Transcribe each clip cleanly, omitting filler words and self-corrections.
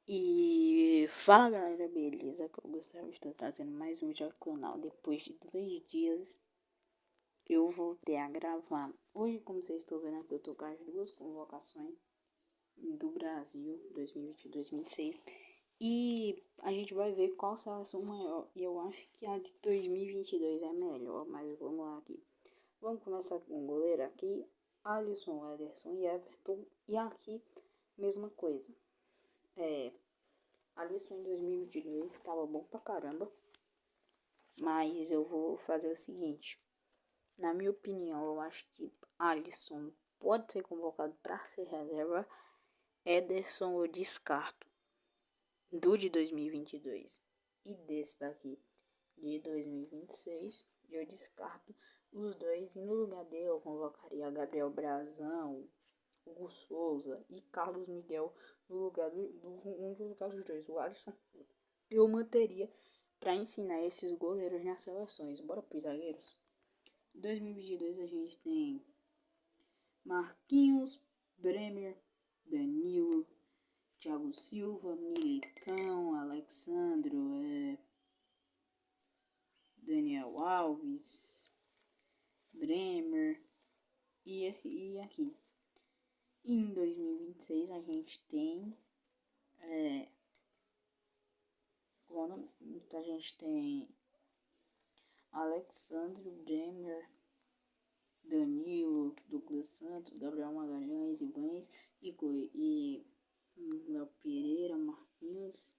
E fala galera, beleza? Que eu Gustavo, estou trazendo mais um vídeo ao canal. Depois de 2 dias eu voltei a gravar. Hoje, como vocês estão vendo aqui, eu tô com as duas convocações do Brasil 2020 e 2026 e a gente vai ver qual seleção maior. E eu acho que a de 2022 é melhor, mas vamos lá aqui. Vamos começar com o goleiro aqui, Alisson, Ederson e Everton. E aqui, mesma coisa. Alisson em 2022 estava bom pra caramba, mas eu vou fazer o seguinte. Na minha opinião, eu acho que Alisson pode ser convocado para ser reserva. Ederson eu descarto do de 2022 e desse daqui de 2026. Eu descarto os dois e no lugar dele eu convocaria Gabriel Brazão, Hugo Souza e Carlos Miguel no lugar um dos dois, o Alisson. Eu manteria para ensinar esses goleiros nas seleções. Bora pros zagueiros. Em 2022 a gente tem Marquinhos, Bremer, Danilo, Thiago Silva, Militão, Alexandro, Daniel Alves, Bremer e aqui. Em 2026 a gente tem a gente tem Alexandre, Bremer, Danilo, Douglas Santos, Gabriel Magalhães, Ibanez e Léo Pereira, Marquinhos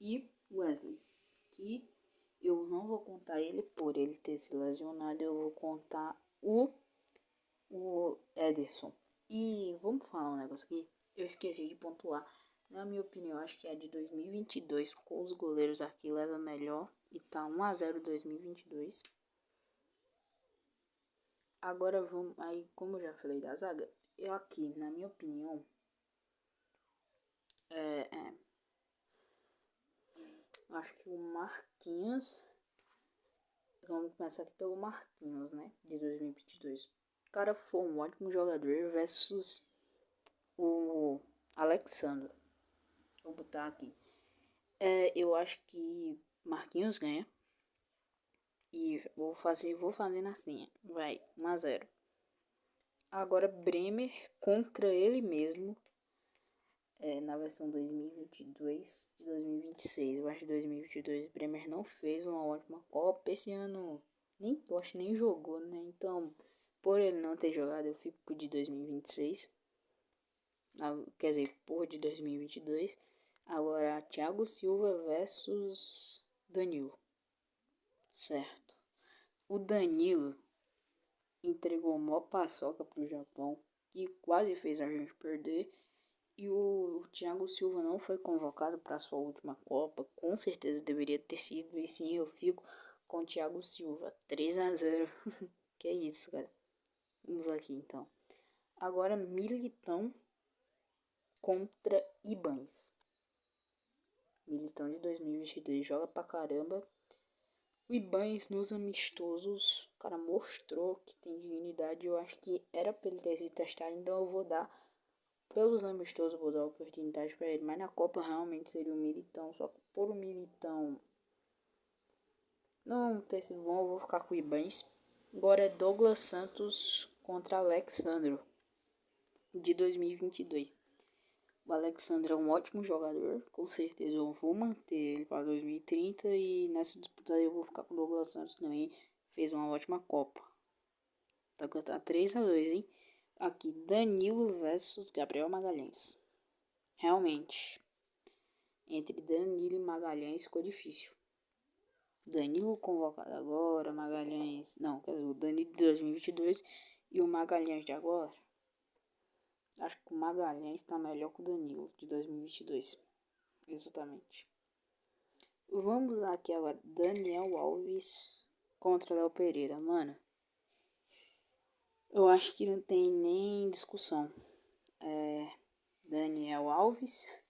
e Wesley. Que eu não vou contar ele por ele ter se lesionado, eu vou contar o Ederson. E vamos falar um negócio aqui, eu esqueci de pontuar. Na minha opinião, acho que a de 2022 com os goleiros aqui leva melhor e tá 1-0 2022. Agora vamos aí, como eu já falei da zaga, eu aqui, na minha opinião, acho que o Marquinhos, vamos começar aqui pelo Marquinhos, né, de 2022. O cara foi um ótimo jogador versus o Alexandre. Vou botar aqui. Eu acho que Marquinhos ganha. E vou fazendo assim. Vai, 1-0. Agora Bremer contra ele mesmo. Na versão 2022 de 2026. Eu acho que 2022 Bremer não fez uma ótima Copa. Esse ano eu acho que nem jogou, né? Então, por ele não ter jogado, eu fico com o de 2026. Quer dizer, por de 2022. Agora, Thiago Silva versus Danilo. Certo. O Danilo entregou uma paçoca pro Japão e quase fez a gente perder. E o Thiago Silva não foi convocado para sua última Copa. Com certeza deveria ter sido. E sim, eu fico com o Thiago Silva. 3-0. Que é isso, cara. Vamos aqui então. Agora Militão contra Ibanez. Militão de 2022 joga pra caramba. O Ibanez nos amistosos, o cara mostrou que tem dignidade. Eu acho que era pra ele ter sido testado, então eu vou dar pelos amistosos, vou dar oportunidade pra ele. Mas na Copa realmente seria o Militão, só que por o Militão não ter sido bom, eu vou ficar com o Ibanez. Agora é Douglas Santos contra Alexandro de 2022. O Alexandre é um ótimo jogador, com certeza eu vou manter ele para 2030 e nessa disputa eu vou ficar com o Douglas Santos também, fez uma ótima Copa. Tá 3-2, hein? Aqui, Danilo versus Gabriel Magalhães. Realmente, entre Danilo e Magalhães ficou difícil. Danilo convocado agora, Magalhães... Não, quer dizer, o Danilo de 2022 e o Magalhães de agora. Acho que o Magalhães está melhor que o Danilo de 2022. Exatamente. Vamos aqui agora. Daniel Alves contra Léo Pereira. Mano, eu acho que não tem nem discussão. Daniel Alves.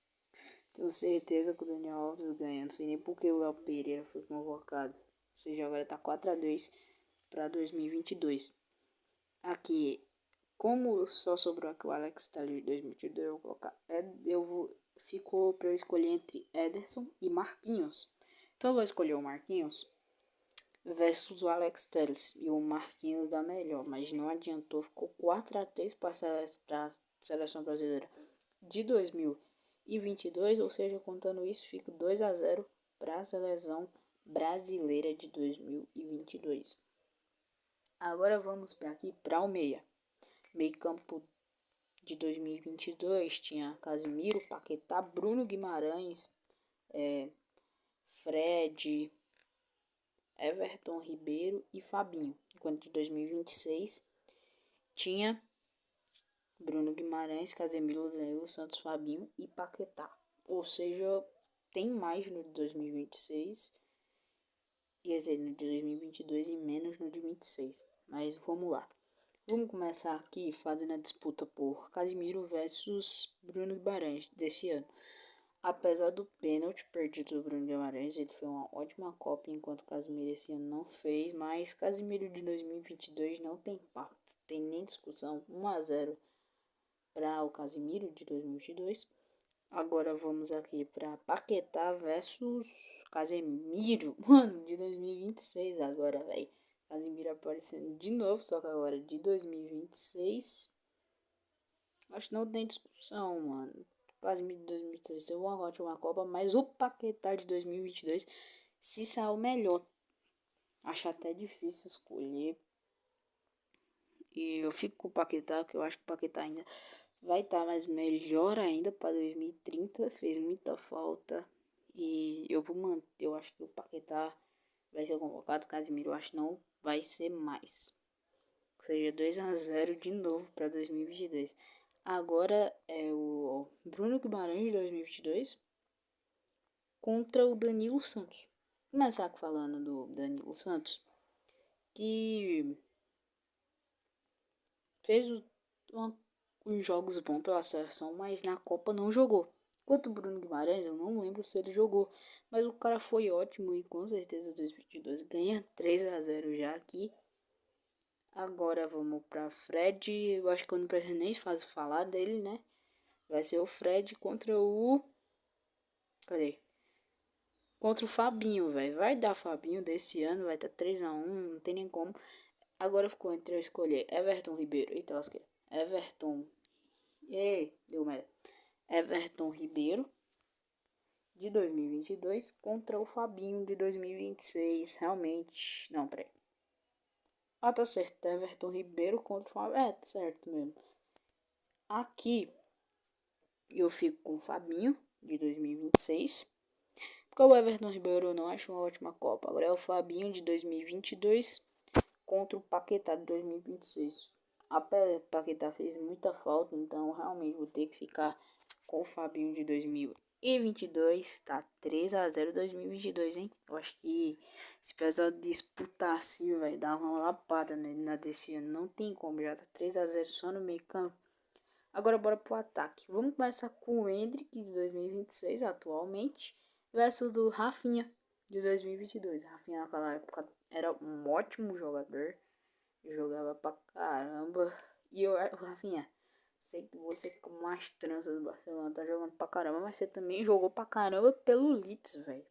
Tenho certeza que o Daniel Alves ganha. Não sei nem porque o Léo Pereira foi convocado. Ou seja, agora tá 4-2 para 2022. Aqui, como só sobrou aqui o Alex Telles de 2022, eu vou colocar. Eu vou ficou para eu escolher entre Ederson e Marquinhos. Então eu vou escolher o Marquinhos versus o Alex Telles. E o Marquinhos dá melhor, mas não adiantou. Ficou 4-3 para a seleção brasileira de 2022. Ou seja, contando isso, fica 2-0 para a seleção brasileira de 2022. Agora vamos para aqui para o meio campo de 2022 tinha Casemiro, Paquetá, Bruno Guimarães, Fred, Everton Ribeiro e Fabinho. Enquanto de 2026 tinha Bruno Guimarães, Casemiro, Danilo Santos, Fabinho e Paquetá. Ou seja, tem mais no de 2026, quer dizer, no de 2022 e menos no de 26. Mas vamos lá. Vamos começar aqui fazendo a disputa por Casemiro versus Bruno Guimarães desse ano. Apesar do pênalti perdido do Bruno Guimarães, ele foi uma ótima Copa, enquanto Casemiro esse ano não fez. Mas Casemiro de 2022 não tem papo, tem nem discussão. 1-0 para o Casemiro de 2022. Agora vamos aqui para Paquetá versus Casemiro, mano, de 2026 agora, velho. Casemiro aparecendo de novo, só que agora de 2026. Acho que não tem discussão, mano. Casemiro de 2026 foi uma ótima Copa, mas o Paquetá de 2022 se saiu melhor. Acho até difícil escolher. E eu fico com o Paquetá, porque eu acho que o Paquetá ainda vai estar mais melhor ainda para 2030. Fez muita falta. E eu vou manter. Eu acho que o Paquetá vai ser convocado. O Casemiro eu acho que não vai ser mais. Ou seja, 2-0 de novo para 2022. Agora é o Bruno Guimarães de 2022 contra o Danilo Santos. Vou começar falando do Danilo Santos, que fez uns jogos bons pela seleção, mas na Copa não jogou. Quanto o Bruno Guimarães, eu não lembro se ele jogou, mas o cara foi ótimo e com certeza 2022 ganha 3-0 já aqui. Agora vamos para Fred, eu acho que eu não preciso nem falar dele, né? Vai ser o Fred contra o... Cadê? Contra o Fabinho, velho. Vai dar Fabinho desse ano, vai estar 3-1, não tem nem como. Agora ficou entre eu escolher Everton Ribeiro. Eita, lasquei. Everton. Ei, deu merda. Everton Ribeiro de 2022 contra o Fabinho de 2026. Realmente. Não, peraí. Ah, tá certo. Everton Ribeiro contra o Fabinho. É, tá certo mesmo. Aqui eu fico com o Fabinho de 2026. Porque o Everton Ribeiro eu não acho uma ótima Copa. Agora é o Fabinho de 2022 contra o Paquetá de 2026. A Paquetá fez muita falta, então realmente vou ter que ficar com o Fabinho de 2022. Tá 3-0 2022, hein? Eu acho que se o pessoal disputar assim, vai dar uma lapada, né, na desse ano. Não tem como, já tá 3-0 só no meio campo. Agora bora pro ataque. Vamos começar com o Endrick de 2026 atualmente versus o Rafinha de 2022. Rafinha naquela época era um ótimo jogador. Jogava pra caramba. E o Rafinha, sei que você como umas tranças do Barcelona tá jogando pra caramba, mas você também jogou pra caramba pelo Leeds, velho.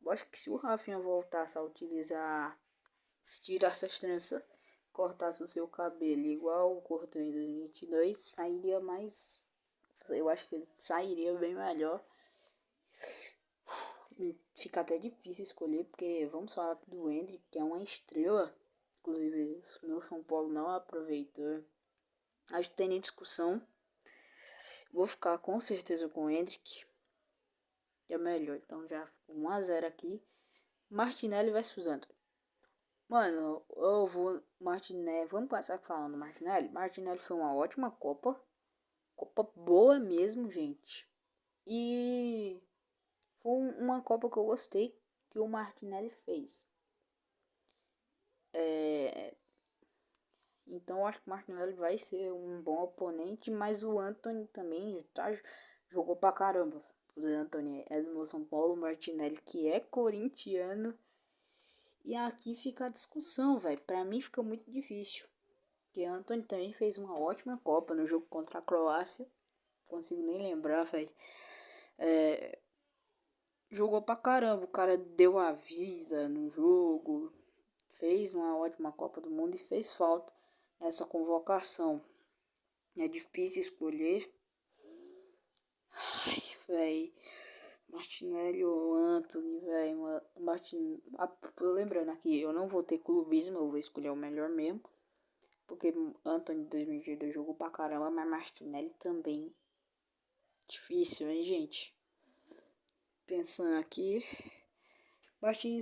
Eu acho que se o Rafinha voltasse a utilizar, tirar essas tranças, cortasse o seu cabelo igual cortou em 2022, sairia mais... Eu acho que ele sairia bem melhor. Fica até difícil escolher, porque vamos falar do Endrick, que é uma estrela. Inclusive, o meu São Paulo não aproveitou. Acho que tem nem discussão. Vou ficar com certeza com o Endrick, que é melhor. Então já ficou 1-0 aqui. Martinelli versus Antony. Mano, eu vou... Martinelli, vamos passar falando Martinelli. Martinelli foi uma ótima Copa. Copa boa mesmo, gente. E foi uma Copa que eu gostei que o Martinelli fez. Então eu acho que o Martinelli vai ser um bom oponente, mas o Antony também jogou pra caramba. O Antony é do meu São Paulo, o Martinelli que é corintiano. E aqui fica a discussão, velho. Pra mim fica muito difícil. Porque o Antony também fez uma ótima Copa no jogo contra a Croácia. consigo nem lembrar, velho. Jogou pra caramba, o cara deu a vida no jogo, fez uma ótima Copa do Mundo e fez falta nessa convocação. É difícil escolher. Ai, véi. Martinelli ou Antony, véi. Lembrando aqui, eu não vou ter clubismo, eu vou escolher o melhor mesmo. Porque Antony 2022 jogou pra caramba, mas Martinelli também. Difícil, hein, gente? Pensando aqui.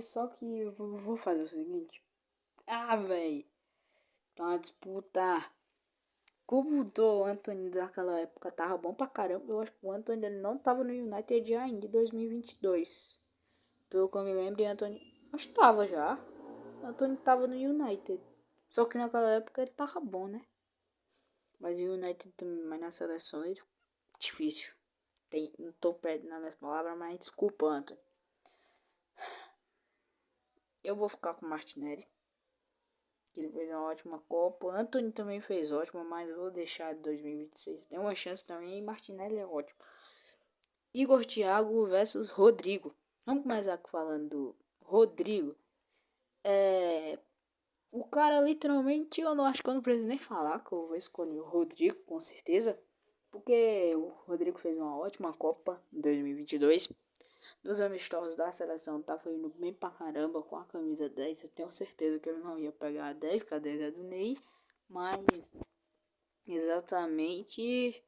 Só que eu vou fazer o seguinte. Ah, véi. Tá uma disputa. Como o Antony daquela época tava bom pra caramba, eu acho que o Antony ele não tava no United ainda em 2022. Pelo que eu me lembro, Antony... Acho que tava já. O Antony tava no United. Só que naquela época ele tava bom, né? Mas o United também, mas na seleção ele... Difícil. Não tô perdendo nas minhas palavras, mas desculpa, Antony. Eu vou ficar com o Martinelli. Ele fez uma ótima Copa. O Antony também fez ótima, mas eu vou deixar de 2026. Tem uma chance também e Martinelli é ótimo. Igor Thiago versus Rodrigo. Vamos começar aqui falando do Rodrigo. O cara literalmente, eu não acho que eu não preciso nem falar que eu vou escolher o Rodrigo, com certeza. Porque o Rodrigo fez uma ótima Copa em 2022. Dos amistosos da seleção tava indo bem pra caramba com a camisa 10. Eu tenho certeza que ele não ia pegar a 10, que a 10 é do Ney. Mas exatamente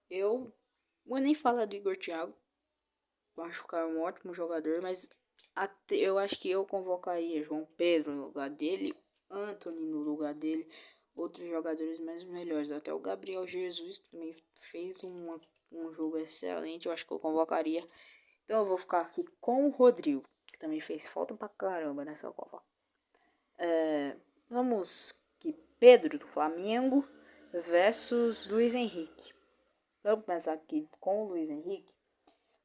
eu vou nem falar do Igor Thiago. Eu acho que é um ótimo jogador, mas eu acho que eu convocaria João Pedro no lugar dele, Antony no lugar dele, outros jogadores mais melhores. Até o Gabriel Jesus também fez um jogo excelente. Eu acho que eu convocaria. Então eu vou ficar aqui com o Rodrigo, que também fez falta pra caramba nessa Copa. Vamos que Pedro do Flamengo versus Luiz Henrique. Vamos começar aqui com o Luiz Henrique.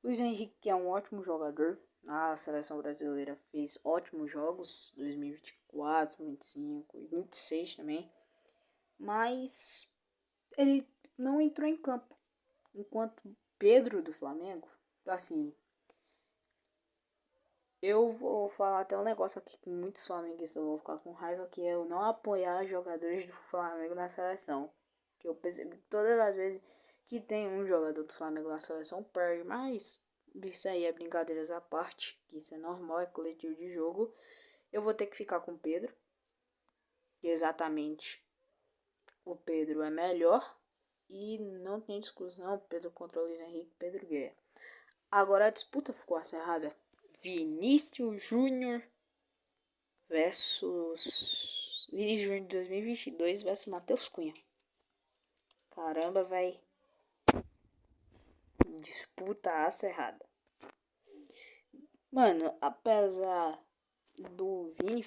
Luiz Henrique é um ótimo jogador. A seleção brasileira fez ótimos jogos, 2024, 25 e 26 também. Mas ele não entrou em campo. Enquanto Pedro do Flamengo, assim, eu vou falar até um negócio aqui com muitos flamenguistas vão ficar com raiva, que é eu não apoiar jogadores do Flamengo na seleção. Que eu percebi que todas as vezes que tem um jogador do Flamengo na seleção perde, mas isso aí é brincadeiras à parte, que isso é normal, é coletivo de jogo. Eu vou ter que ficar com o Pedro, que exatamente o Pedro é melhor e não tem discussão, Pedro contra o Luiz Henrique, Pedro ganha. Agora a disputa ficou acirrada. Vinícius Júnior versus Vinícius Júnior de 2022 versus Matheus Cunha. Caramba, vai. Disputa acirrada. Mano, apesar do Vini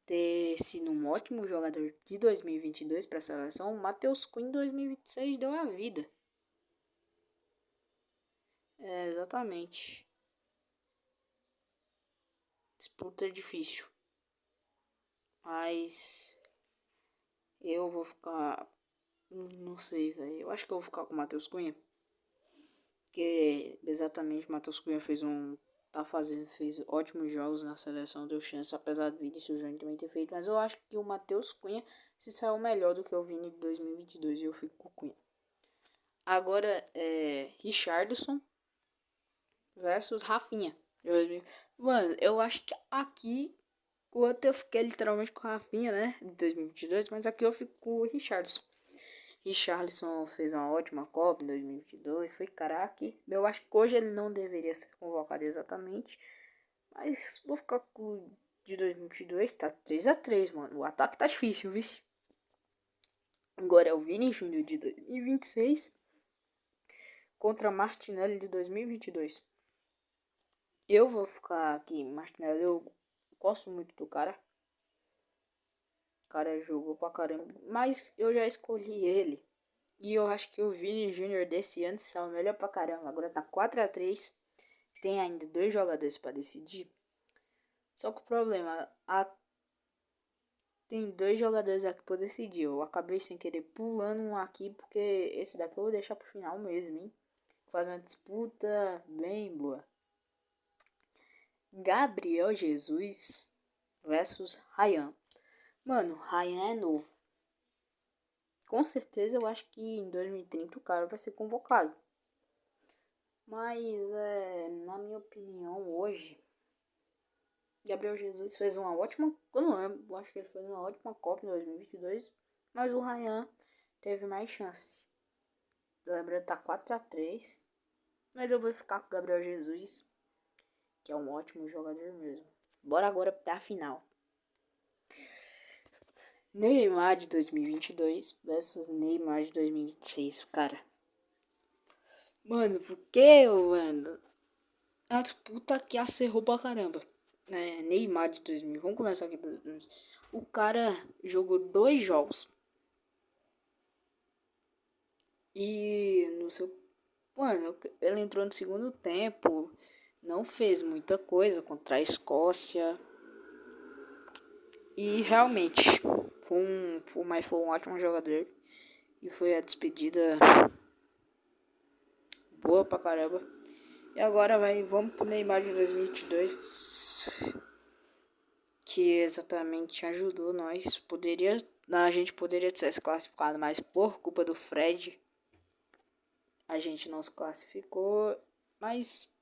ter sido um ótimo jogador de 2022 para a seleção, o Matheus Cunha em 2026 deu a vida. Exatamente. Disputa difícil. Mas eu vou ficar... Não sei, velho. Eu acho que eu vou ficar com o Matheus Cunha. Porque exatamente o Matheus Cunha fez ótimos jogos na seleção, deu chance, apesar do Vinícius Júnior também ter feito. Mas eu acho que o Matheus Cunha se saiu melhor do que o Vini de 2022 e eu fico com o Cunha. Agora é Richarlison versus Rafinha. Mano, eu acho que aqui o outro eu fiquei literalmente com o Rafinha, né? De 2022, mas aqui eu fico com o Richarlison. Richarlison fez uma ótima Copa em 2022, foi craque. Eu acho que hoje ele não deveria ser convocado exatamente, mas vou ficar com o de 2022, tá 3-3, mano. O ataque tá difícil, viu? Agora é o Vini Júnior de 2026 contra Martinelli de 2022. Eu vou ficar aqui, Martinelli, eu gosto muito do cara. O cara jogou pra caramba, mas eu já escolhi ele. E eu acho que o Vini Júnior desse ano saiu melhor pra caramba. Agora tá 4-3. Tem ainda 2 jogadores pra decidir. Só que o problema, tem 2 jogadores aqui pra decidir. Eu acabei sem querer pulando um aqui, porque esse daqui eu vou deixar pro final mesmo, hein? Fazer uma disputa bem boa. Gabriel Jesus versus Ryan. Mano, Ryan é novo. Com certeza eu acho que em 2030 o cara vai ser convocado. Mas, na minha opinião, hoje, Gabriel Jesus fez uma ótima... Eu não lembro, eu acho que ele fez uma ótima Copa em 2022. Mas o Ryan teve mais chance. Lembrando, tá 4-3. Mas eu vou ficar com o Gabriel Jesus, que é um ótimo jogador mesmo. Bora agora pra final. Neymar de 2022 versus Neymar de 2026, cara. Mano, por que, mano? A disputa aqui acerrou pra caramba. Neymar de 2000. Vamos começar aqui pelos números. O cara jogou 2 jogos. E no seu... Mano, ele entrou no segundo tempo. Não fez muita coisa contra a Escócia. E realmente foi um ótimo jogador. E foi a despedida boa pra caramba. E agora vamos pro Neymar de 2022. Que exatamente ajudou nós. A gente poderia ter se classificado, mas por culpa do Fred a gente não se classificou. Mas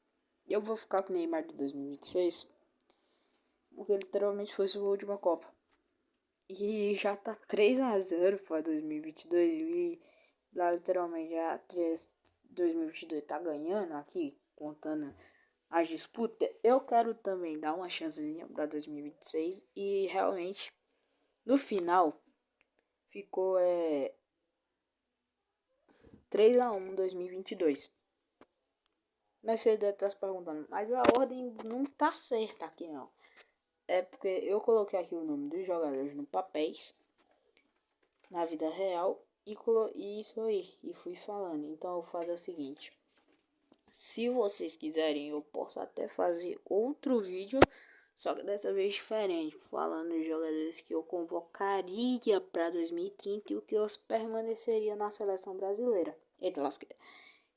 eu vou ficar com o Neymar de 2026. Porque literalmente foi sua última Copa. E já tá 3-0 para 2022. E lá literalmente já 2022 tá ganhando aqui, contando as disputas. Eu quero também dar uma chancezinha para 2026. E realmente, no final, ficou 3-1 2022. Mas você deve estar se perguntando, mas a ordem não tá certa aqui não. É porque eu coloquei aqui o nome dos jogadores no papéis, na vida real, e isso aí, e fui falando. Então eu vou fazer o seguinte: se vocês quiserem, eu posso até fazer outro vídeo, só que dessa vez diferente, falando dos jogadores que eu convocaria para 2030 e o que eu permaneceria na seleção brasileira. Eita lasqueira.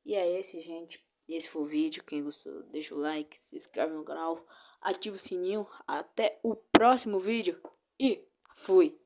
E é esse, gente. Esse foi o vídeo. Quem gostou, deixa o like, se inscreve no canal, ativa o sininho. Até o próximo vídeo e fui!